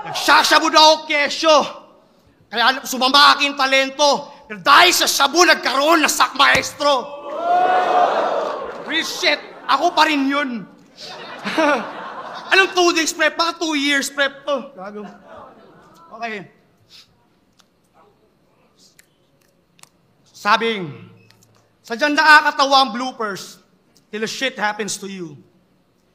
Nagsashabu daw kesyo. Kaya sumama aking talento. Pero dahil sa shabu, nagkaroon na sak maestro. Real shit. Ako pa rin yun. Anong 2 days prep? Baka 2 years prep to. Gago. Okay. Sabing, sadyang nakakatawa ang bloopers till the shit happens to you.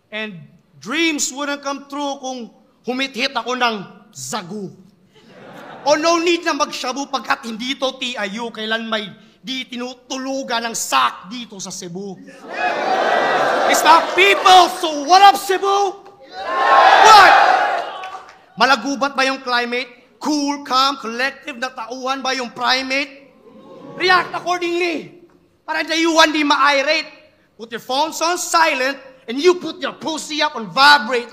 And dreams wouldn't come true kung humit-hit ako ng zagu. O no need na magshabu pagkat hindi to TIU kailan may di tinutulugan ng sak dito sa Cebu. It's my people, so what up Cebu? What? Malagubat ba yung climate? Cool, calm, collective na tauhan ba yung primate? React accordingly. Para dayuhan di ma-irate. Put your phones on silent and you put your pussy up on vibrate.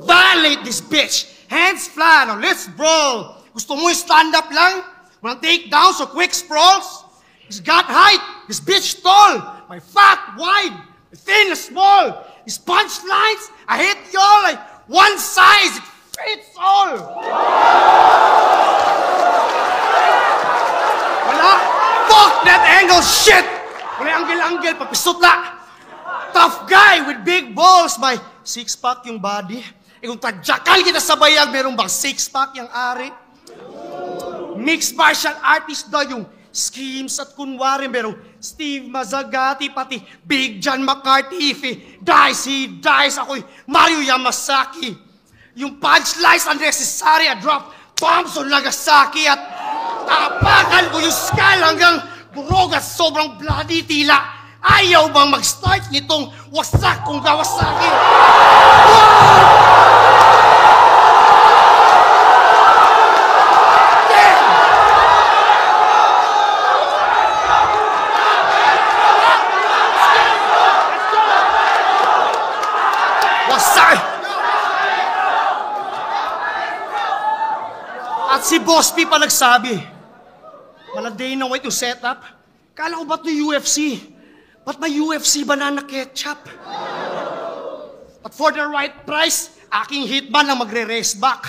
Violate this bitch. Hands flat. Now let's brawl. Gusto mo stand up lang? Walang takedowns or quick sprawls? He's got height. This bitch tall. My fat wide. My thin small. His punchlines, I hit y'all like one size. It fits all. Wala. Fuck that angle shit. Wala angle-angle. Papisot na. Tough guy with big balls. May six-pack yung body. Eh kung tadjakal kita sa bayag, meron bang six-pack yung ari? Mixed martial artist daw yung schemes at kunwari merong Steve Mazzagatti pati Big John McCarthy. If he dies, ako'y Mario Yamasaki. Yung punchlines unnecessary, I drop bombs on Nagasaki at tapakan ko yung skull hanggang burog at sobrang bloody tila. Ayaw bang mag-start nitong wasak kong Kawasaki? At si Boss P pa nagsabi, maladay na wait yung setup. Kala ko ba't yung UFC? Ba't may UFC banana ketchup? But for the right price, aking hitman ang magre-race back.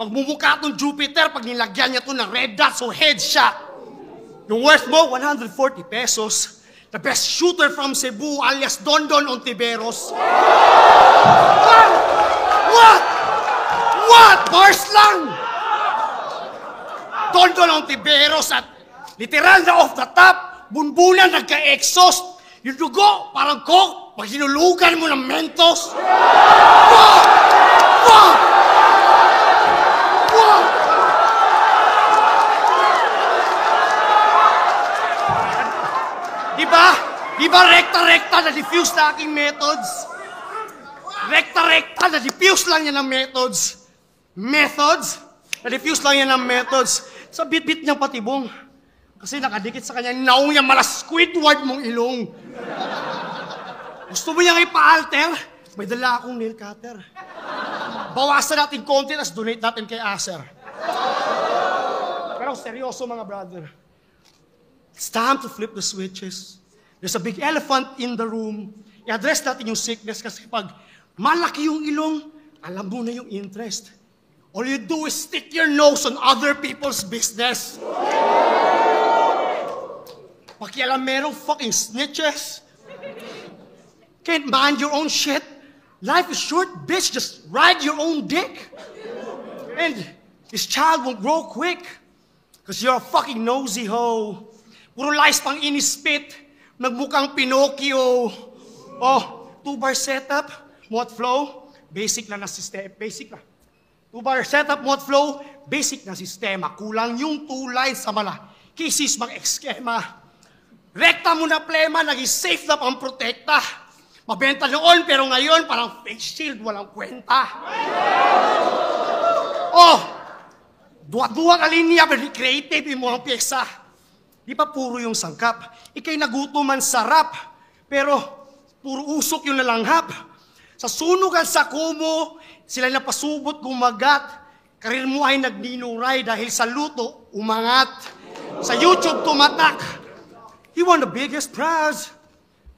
Magmumukha itong Jupiter pag nilagyan niya ito ng red dots o headshot. Yung worth mo, 140 pesos. The best shooter from Cebu alias Dondon Ontiveros. What? Bars lang! Dondon Ontiveros at literal na off the top, bunbunan nagka-exhaust. Yung dugo, parang coke, pag hinulugan mo ng Mentos. Fuck! Diba rekta-rekta na diffuse na aking methods? Rekta-rekta na diffuse lang yan ng methods. Methods? Na diffuse lang yan ng methods. Sa bit-bit niyang patibong. Kasi nakadikit sa kanya, naong yung mala Squidward mong ilong. Gusto mo niyang ipa-alter? May dala akong nail cutter. Bawasan natin konti, tas donate natin kay Acer. Pero seryoso mga brother. It's time to flip the switches. There's a big elephant in the room. I-address natin yung sickness kasi pag malaki yung ilong, alam mo na yung interest. All you do is stick your nose on other people's business. Pakialam merong fucking snitches. Can't mind your own shit. Life is short, bitch. Just ride your own dick. And this child won't grow quick. Cause you're a fucking nosy hoe. Puro lies pang inispit. Nagmukhang Pinocchio. Oh, 2-bar setup, mod flow, basic na sistema. Basic na. 2-bar setup, mod flow, basic na sistema. Kulang yung 2 lines sa mala. Kisis mang ekskema. Rekta mo na plema, naging safe na pang protekta. Mabenta noon, pero ngayon, parang face shield, walang kwenta. Oh, duwa-duwa ka linya, pero creative yung mga pyesa. Di pa puro yung sangkap. Ika'y nagutuman sarap, pero puro usok yung nalanghap. Sa sunugan sa kumo, sila napasubot gumagat. Karir mo ay nagninuray dahil sa luto, umangat. Sa YouTube, tumatak. He won the biggest prize.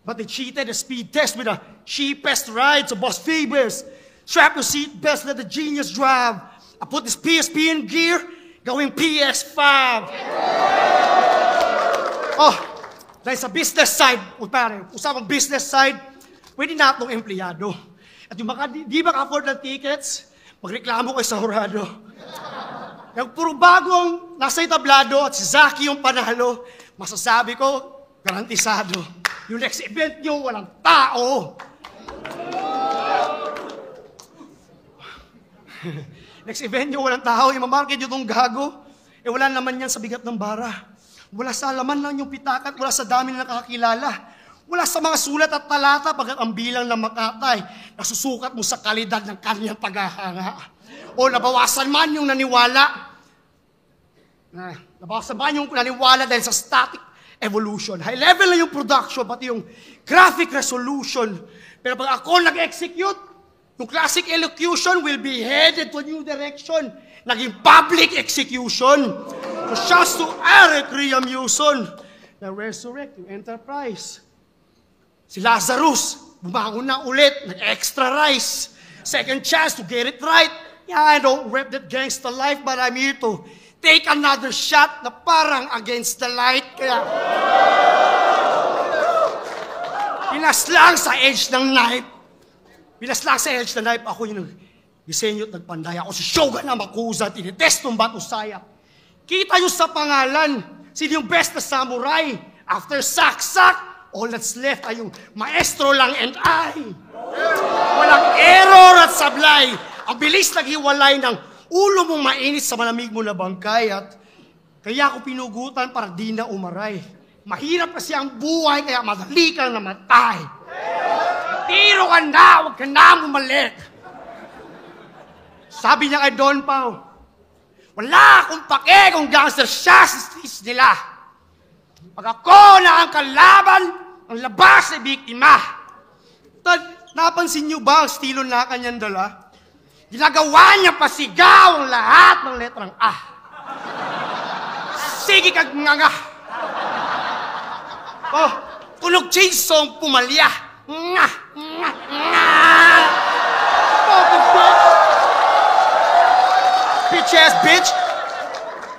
But they cheated the speed test with the cheapest ride. So Boss Phoebus, strap your seat best, let the genius drive. I put this PSP in gear, gawing PS5. Oh, dahil sa business side, usapang business side, pwede na itong empleyado. At yung di maka-afford ng tickets, magreklamo kayo sa hurado. Yung puro bago ang nasa itablado at si Zaki yung panalo, masasabi ko, garantisado. Yung next event nyo, walang tao. Next event nyo, walang tao. Imamarket nyo itong gago. Wala naman yan sa bigat ng bara. Wala sa laman lang yung pitakat. Wala sa dami na nakakakilala. Wala sa mga sulat at talata pagkat ang bilang ng makatay nasusukat mo sa kalidad ng kanyang paghahanga. O nabawasan man yung naniwala. Nabawasan man yung naniwala dahil sa static evolution. High level na yung production, pati yung graphic resolution. Pero pag ako nag-execute, yung classic elocution will be headed to a new direction. Naging public execution. So just to Eric Riamuson, na resurrect yung enterprise. Si Lazarus, bumangon na ulit, nag-extra rice. Second chance to get it right. Yeah, I don't rep that gangsta life, but I'm here to take another shot na parang against the light. Kaya, pinaslang sa edge ng knife. Pinaslang sa edge ng knife. Ako yung disenyo at nagpandaya. Ako si Shogun na makuza, tinitest ng bato saya. Kita nyo sa pangalan, sino yung best na samurai? After saksak, all that's left ay yung maestro lang and I. Walang error at sablay. Ang bilis naghiwalay ng ulo mong mainit sa malamig mo na bangkay at kaya ako pinugutan para di na umaray. Mahirap kasi ang buhay kaya madali kang namatay. Tiro ka na, huwag ka na bumalik. Sabi niya kay Don Pao, wala akong pake kung gangster siya sa streets nila. Pag ako na ang kalaban, ang labas ay biktima. Napansin niyo ba ang estilo na kanyang dala? Ginagawa niya pasigaw ang lahat ng letrang A. Sige kag nga. Oh, tunog chainsaw pumalya. Nga. Bitch ass bitch.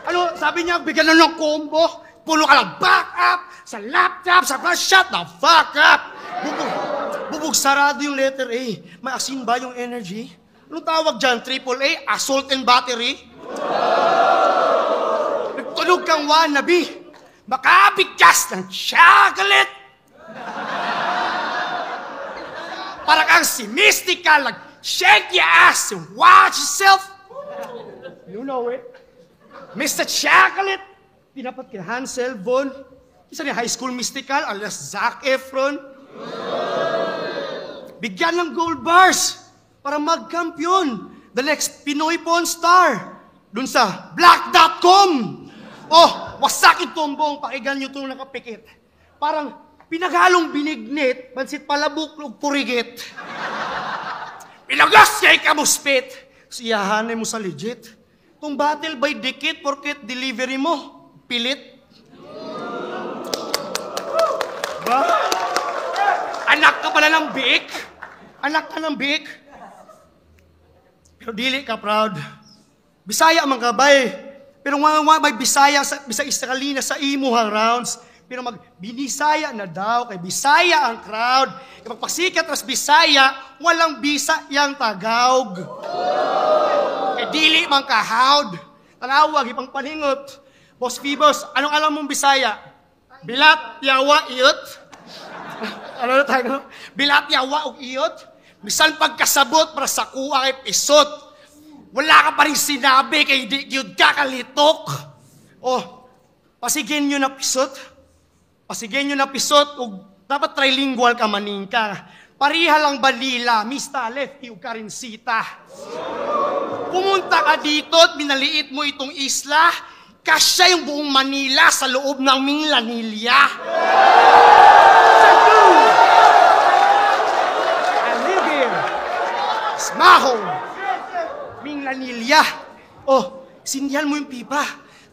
Ano, sabi niya, bigyan na ng combo. Puno ka lang back up sa laptop, sa flash, shut the fuck up. Bubog sarado yung letter A. May asin ba yung energy? Anong tawag dyan? AAA? Assault and battery? Nagtunog kang wannabe. Makabigkas ng chocolate. Para kang si Mystical, shake your ass and watch yourself. You know it. Mr. Chocolate. Pinapat kay Hansel Von. Isa ni High School Mystical, alias Zac Efron. Bigyan ng gold bars para magkampiyon. The next Pinoy porn star. Dun sa black.com. Oh, wasak yung tombong. Pakinggan nyo itong nakapikit. Parang pinaghalong binignit, pansit palabok, ug purigit. Pinagas kay kamuspit. Siyahanay mo sa legit. Kung battle by dikit, porket delivery mo, pilit. Ba? Anak ka pala ng biik. Anak ka ng biik. Pero dili ka proud. Bisaya man ka bay. Pero nga may Bisaya sa Israelina sa imuhang rounds. Pero magbinisaya na daw kay Bisaya ang crowd. Kaya magpasikat ras Bisaya, walang bisa yang Tagawg. Kay dili man kahawd. Tanawag ipang paningot. Boss Phoebus, anong alam mong Bisaya? Bilat, yawa, iyot. Ano na tayo? Bilat, yawa, ug iyot. Bisan pagkasabot para sa kuha kay pisot. Wala ka pa rin sinabi kay di yun kakalitok. Oh, pasigin nyo na pisot. Pasigin nyo na pisot. Ug dapat trilingual ka maning ka. Pariha lang balila, Mista Lefty ug Karinsita. Pumunta ka dito at minaliit mo itong isla. Kasya yung buong Manila sa loob ng Minglanilla. I live here. Smaho. Minglanilla. Oh, sindihan mo yung pipa.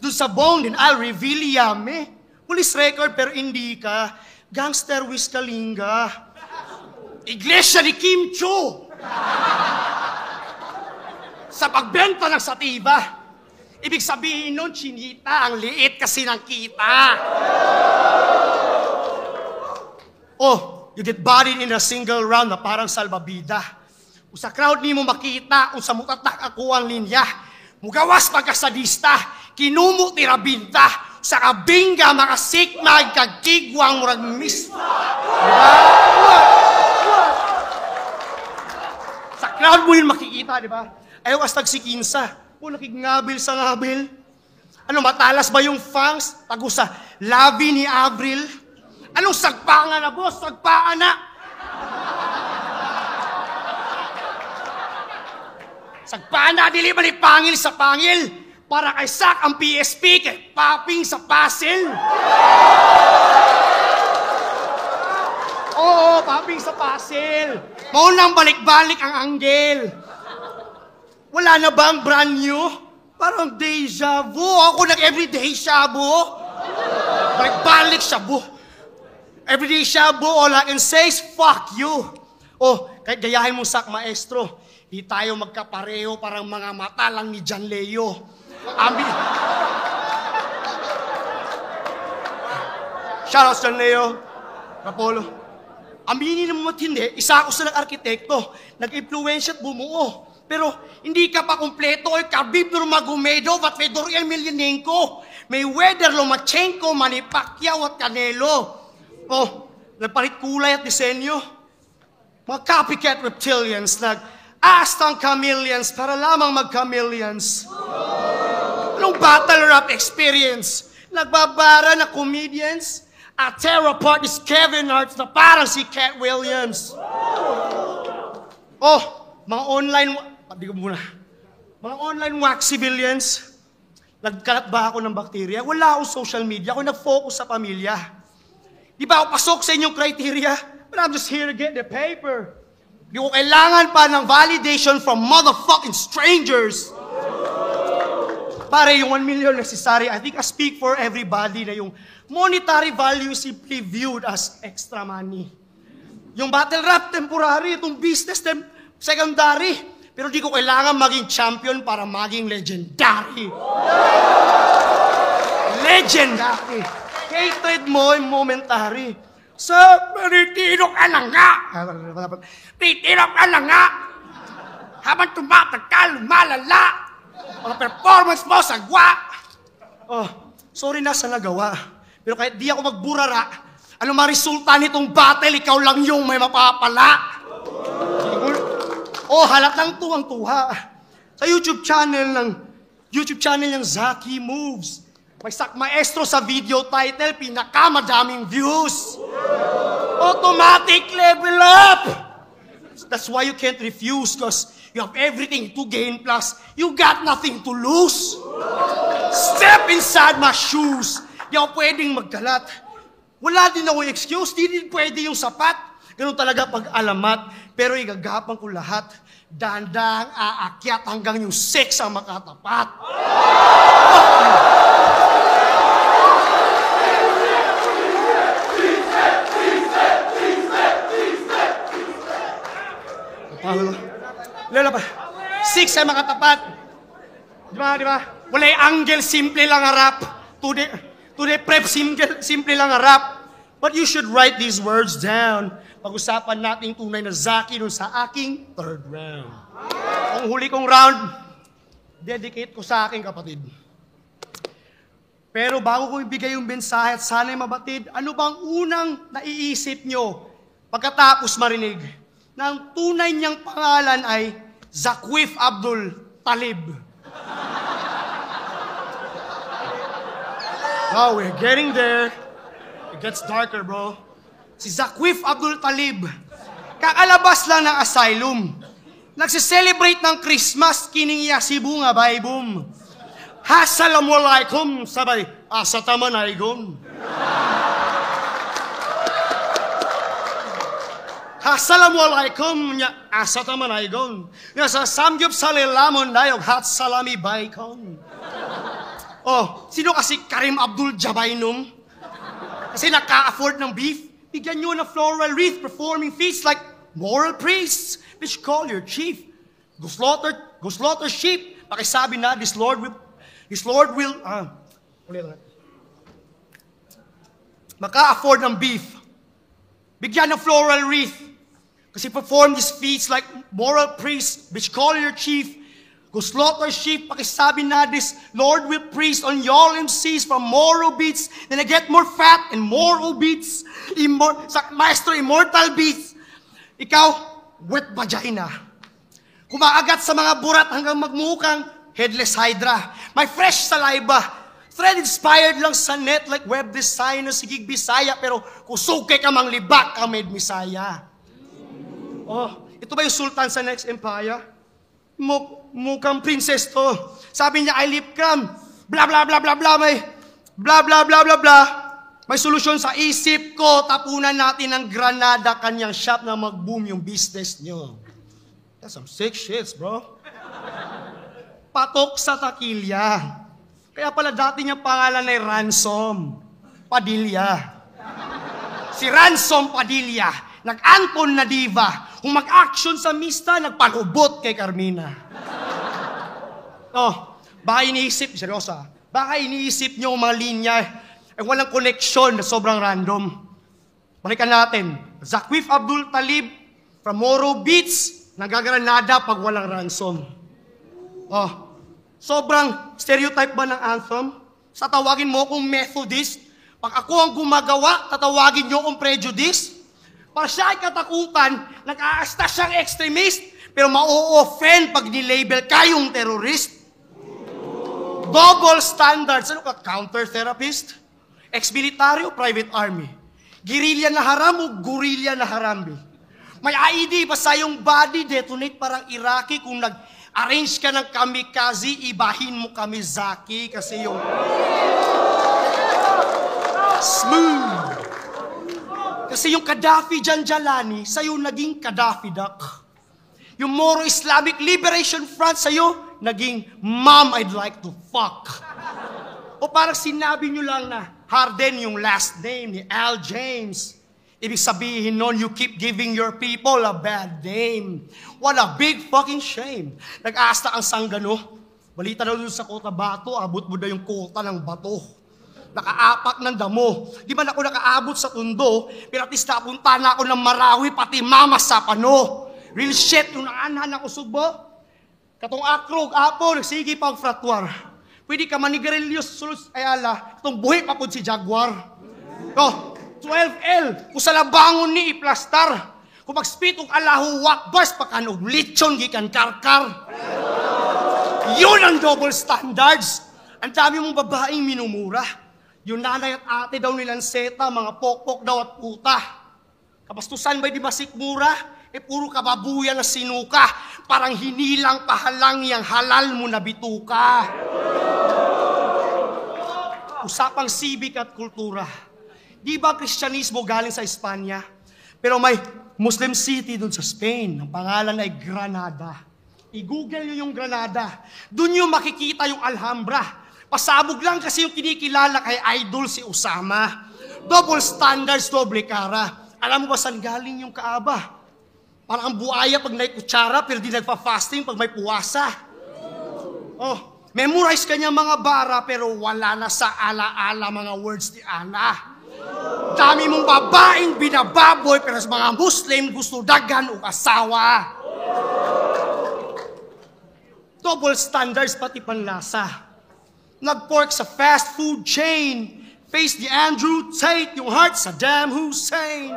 Doon sa bong din, I'll reveal yame. Police record pero hindi ka. Gangster Wiz Kalinga. Iglesia ni Kim Cho. sa pagbenta ng sativa. Ibig sabihin nun, chinita, ang liit kasi ng kita. Oh, you get bodied in a single round na parang salbabida. Kung sa crowd ni mo makita, kung sa mutatak ako ang linya, mugawas pagkasadista, kinumo tirabinta, sa kabingga, makasikmag, kagkigwang, murag mista. Sa crowd mo yun makikita, di ba? Ayaw kas tagsikinsa. O nakigngabil sa ngabil. Ano, matalas ba yung fangs? Tago sa labi ni Avril? Anong sagpangan na, boss? Sagpaan na! Sagpaan na, dili man ipangil sa pangil. Para kay Sak ang PSP, kay Popping sa puzzle. Oo, Popping sa puzzle. Maunang balik-balik ang anggel. Wala na ba ang brand new? Parang deja vu. Ako nag-everyday shabu. Balik-balik shabu. Everyday shabu, all I can say is, fuck you. Oh, kahit gayahin mo Sak maestro, di tayo magkapareho parang mga mata lang ni John Leo. Shoutouts John Leo. Rapolo. Aminin mo matindi, isa ako sa nag-arkitekto. Nag-influensya at bumuo. Pero hindi ka pa kumpleto oy Khabib Nurmagomedov at Fedor Emelianenko. Mayweather, Lomachenko, Manny Pacquiao at Canelo. Oh, nagpalit kulay at disenyo. Mga copycat reptilians, nag-astang chameleons para lamang mag-chameleons. Anong battle rap experience? Nagbabara na comedians at tear apart is Kevin Hart na parang si Cat Williams. Oh, mga online wax civilians, nagkalat ba ako ng bakterya? Wala akong social media, ako nag-focus sa pamilya. Di ba ako pasok sa inyong criteria? But I'm just here to get the paper. Di ko kailangan pa ng validation from motherfucking strangers. Pare, yung 1 million necessary, I think I speak for everybody na yung monetary value is simply viewed as extra money. Yung battle rap, temporary. Itong business, secondary. Pero di ko kailangan maging champion para maging legendary. Legendary. Hatred mo yung momentary. So, retiro ka na nga. Retiro ka na nga. Habang tumatagal, lumalala. Mga performance mo, sagwa. Oh, sorry na sa nagawa. Pero kahit di ako magburara, ano ma-resulta nitong battle, ikaw lang yung may mapapala. Oh, halatang tuwang-tuwa. Sa YouTube channel ng Zaki Moves. May Sak Maestro sa video title, pinakamadaming views. Automatic level up! That's why you can't refuse, because you have everything to gain, plus you got nothing to lose. Step inside my shoes. Di ako pwedeng magkalat. Wala din ako excuse, di din pwede yung sapat. Ganun talaga pag-alamat, pero igagapan ko lahat. Dandang aakyat hanggang yung sex ang makatapat. Lala pa. Six ay makatapat. Di ba? Wala'y angle, simple lang harap. Today prep, simple lang harap. But you should write these words down. Pag-usapan natin tunay na Zaki nun sa aking third round. Ang huli kong round, dedicate ko sa aking kapatid. Pero bago ko ibigay yung mensahe at sana'y mabatid, ano bang unang naiisip nyo pagkatapos marinig na ang tunay niyang pangalan ay Zakwif Abdul Talib? Wow, we're getting there. It gets darker, bro. Si Zakwif Abdul Talib, kakalabas lang ng asylum. Nagsiselebrate ng Christmas, kiningya si Bunga Baybum. Assalamualaikum, sabay, asatamanaygon. Assalamualaikum, asatamanaygon. Sa samgyup salilamon dayog hat salami baykon. Oh, sino kasi Karim Abdul Jabainum? Kasi naka-afford ng beef? Bigyan nyo na floral wreath performing feats like moral priests, which call your chief. Go slaughter sheep. Pakisabi na, His Lord will, maka-afford ng beef. Bigyan ng floral wreath. Kasi perform these feats like moral priest, which call your chief. Go slaughter sheep. Pakisabi na, this Lord will priest on y'all MCs from moral beats. Then I get more fat and moral beats. Maestro, immortal beats. Ikaw, wet vagina. Kumaagat sa mga burat hanggang magmukang headless hydra. My fresh saliva, thread inspired lang sa net like web design na sigig Bisaya, pero kusuke ka mang libak ka made Misaya. Oh, ito ba yung sultan sa next empire? Mukhang princess to. Sabi niya, I lip cam. Bla bla bla bla bla, may bla bla bla bla bla. May solusyon sa isip ko. Tapunan natin ng Granada kanyang shop na mag-boom yung business nyo. That's some sick shits, bro. Patok sa takilya. Kaya pala dati niyang pangalan ay Ransom Padilla. Si Ransom Padilla, nag-Anton na diva. Kung mag-action sa mista, nagpalubot kay Carmina. Oh, baka iniisip, seryosa, baka iniisip niyo mga linya, walang koneksyon na sobrang random. Balikan natin. Zakwif Abdul Talib from Moro Beats, nagagranada pag walang ransom. Oh, sobrang stereotype ba ng anthem? Sa tawagin mo akong Methodist, pag ako ang gumagawa, tatawagin niyo akong prejudice. Para siya ay katakutan, nag-aasta siyang extremist, pero ma-o-offend pag nilabel kayong terrorist. Double standards. Ano ka? Counter-therapist? Ex-military o private army? Guerrilla na haram o guerrilla na harambi? May IED pa sa iyong body, detonate parang Iraqi. Kung nag-arrange ka ng kamikaze, ibahin mo kami Zaki kasi yung smooth. Kasi yung Gaddafi Janjalani, sa'yo naging Gaddafi Duck. Yung Moro Islamic Liberation Front sa'yo, naging Mom, I'd like to fuck. O parang sinabi nyo lang na Harden yung last name ni Al James. Ibig sabihin nun, you keep giving your people a bad name. What a big fucking shame. Nag-aasta ang sanggano. Balita na doon sa Cotabato, abot mo na yung kota ng bato. Nakaapak ng damo. Di ba ako nakaabot sa tundo, pero at least napunta na ako ng Marawi, pati mama sa pano. Real shit, yung naanhan ako subo. Katong akrog, apo, nagsigi pang fratwar. Pwede ka manigarillos, sulus, ayala, itong buhay pa po si Jaguar. Oh, 12L, kung sa labangon ni iplastar. Kung mag-spit og Allahu Akbar, pakanog lechon, gikan karkar. Yun ang double standards. Ang dami mong babaeng minumura. Yung nanay at ate daw nilang seta, mga pokpok daw at puta. Kapastusan ba'y di masikmura? Puro kababuya na sinuka. Parang hinilang pahalang yang halal mo na bituka. Usapang sibik at kultura. Di ba Kristyanismo galing sa Espanya? Pero may Muslim city dun sa Spain. Ang pangalan ay Granada. I-google nyo yung Granada. Dun yung makikita yung Alhambra. Pasabog lang kasi yung kinikilala kay idol si Osama. Double standards, doble kara. Alam mo ba saan galing yung Kaaba? Parang ang buaya pag naikutsara pero di nagpa-fasting pag may puwasa. Oh, memorize kanya mga bara pero wala na sa ala-ala mga words ni Ana. Dami mong babaeng binababoy pero sa mga Muslim gusto dagan o asawa. Double standards pati panlasa. Nag-pork sa fast food chain. Face ni Andrew Tate, yung heart sa Saddam Hussein.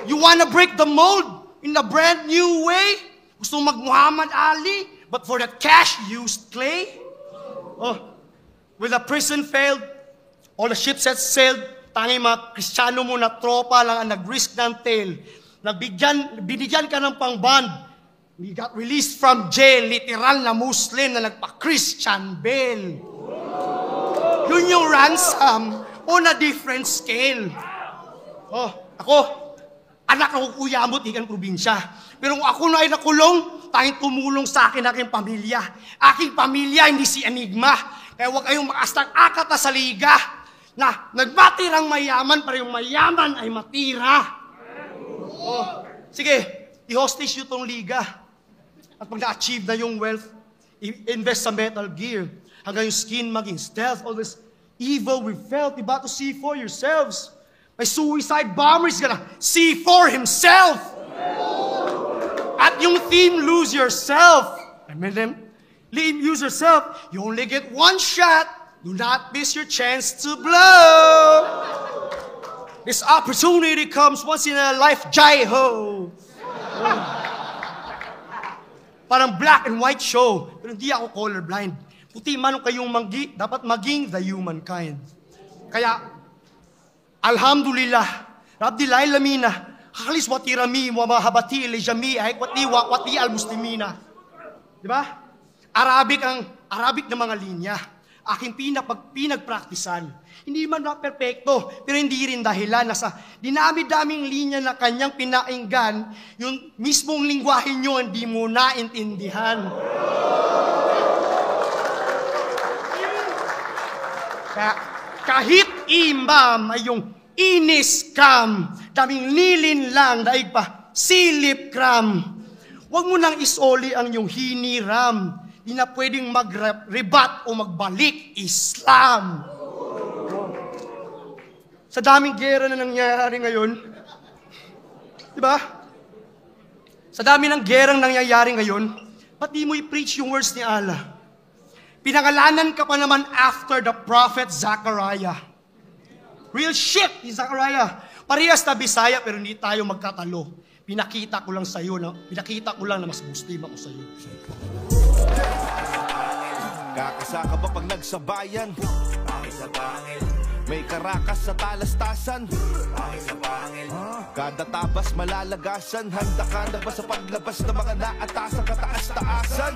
You wanna break the mold in a brand new way? Gusto mag-Muhammad Ali, but for that cash, used clay? Oh, with the prison failed, all the ships had sailed, tanging mga Kristiyano mo na tropa lang ang nag-risk ng tail. Binigyan ka ng pang-bond. We got released from jail, literal na Muslim na nagpa-Christian bail. Yun yung ransom on a different scale. Oh, ako, anak ako kuyamot, ikan probinsya. Pero kung ako na ay nakulong, tanging tumulong sa akin aking pamilya. Aking pamilya, hindi si Enigma. Kaya huwag kayong makastang akata sa liga na nagmatirang mayaman, para yung mayaman ay matira. Oh, sige, i-hostage nyo tong liga. At pag na-achieve na yung wealth, invest sa Metal Gear. Hanggang yung skin maging stealth. All this evil we felt, diba? To see for yourselves. May suicide bomber is gonna see for himself. At yung theme, lose yourself. Remember them? Use yourself. You only get one shot. Do not miss your chance to blow. This opportunity comes once in a life, jai-ho. Parang black and white show. Pero hindi ako colorblind. Puti man kayong dapat maging the humankind. Kaya, alhamdulillah, Rabdilay lamina, hakalis watirami, wamahabati, lejami, ay kwati al-muslimina. Diba? Arabic na mga linya. Aking pinagpraktisan. Hindi man na perfecto, pero hindi rin dahilan na sa dinami-daming linya na kanyang pinainggan, yung mismong lingwahe nyo hindi mo naintindihan. Kahit imam ay yung iniskam, daming lilin lang, daig pa, silip kram. Huwag mo nang isoli ang yung hiniram. Di na pwedeng mag-rebat o magbalik Islam. Sa daming gera na nangyayari ngayon, di ba? Sa dami ng gerang nangyayari ngayon, ba't di mo i-preach yung words ni Allah? Pinangalanan ka pa naman after the prophet Zachariah. Real shit ni Zachariah. Parehas na Bisaya pero hindi tayo magkatalo. Pinakita ko lang na mas Muslim ako sa'yo. Kakasaka ba pag nagsabayan? Pangil sa pangil. May karakas sa talastasan. Pangil sa pangil. Kada tabas malalagasan. Handa ka na ba sa paglabas ng mga naatasan kataas-taasan?